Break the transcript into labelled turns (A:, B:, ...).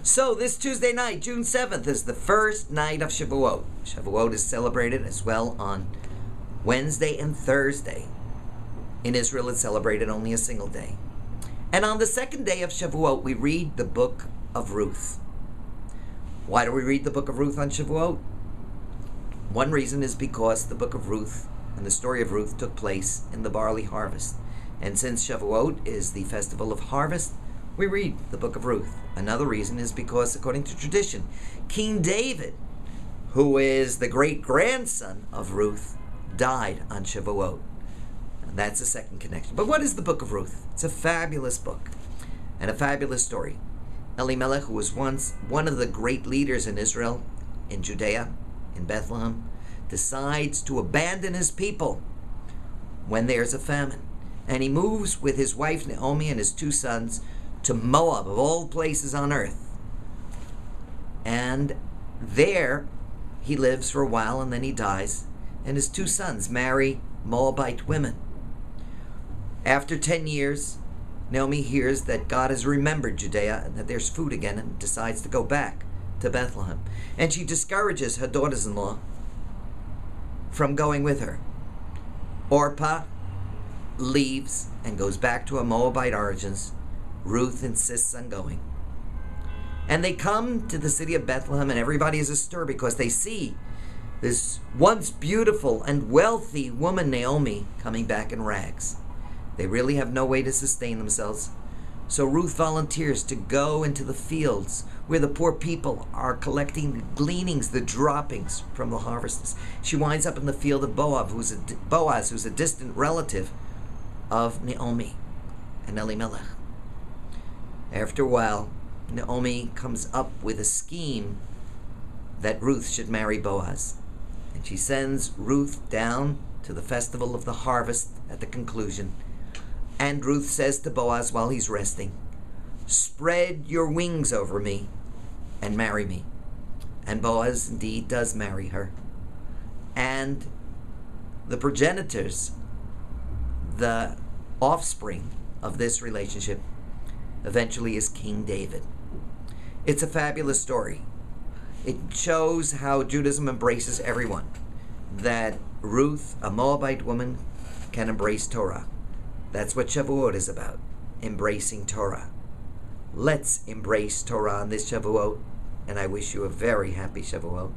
A: So this Tuesday night, June 7th, is the first night of Shavuot. Shavuot is celebrated as well on Wednesday and Thursday. In Israel, it's celebrated only a single day. And on the second day of Shavuot, we read the Book of Ruth. Why do we read the Book of Ruth on Shavuot? One reason is because the Book of Ruth and the story of Ruth took place in the barley harvest. And since Shavuot is the festival of harvest, we read the Book of Ruth. Another reason is because, according to tradition, King David, who is the great-grandson of Ruth, died on Shavuot. And that's a second connection. But what is the Book of Ruth? It's a fabulous book and a fabulous story. Elimelech, who was once one of the great leaders in Israel, in Judea, in Bethlehem, decides to abandon his people when there's a famine. And he moves with his wife Naomi and his two sons to Moab, of all places on earth. And there he lives for a while, and then he dies. And his two sons marry Moabite women. After 10 years, Naomi hears that God has remembered Judea and that there's food again, and decides to go back to Bethlehem. And she discourages her daughters-in-law from going with her. Orpah leaves and goes back to her Moabite origins. Ruth insists on going. And they come to the city of Bethlehem, and everybody is astir because they see this once beautiful and wealthy woman, Naomi, coming back in rags. They really have no way to sustain themselves. So Ruth volunteers to go into the fields where the poor people are collecting the gleanings, the droppings from the harvests. She winds up in the field of Boaz, who's a distant relative of Naomi and Elimelech. After a while, Naomi comes up with a scheme that Ruth should marry Boaz. And she sends Ruth down to the festival of the harvest at the conclusion. And Ruth says to Boaz while he's resting, "Spread your wings over me and marry me." And Boaz indeed does marry her. And the progenitors, the offspring of this relationship, eventually is King David. It's a fabulous story. It shows how Judaism embraces everyone. That Ruth, a Moabite woman, can embrace Torah. That's what Shavuot is about, embracing Torah. Let's embrace Torah on this Shavuot, and I wish you a very happy Shavuot.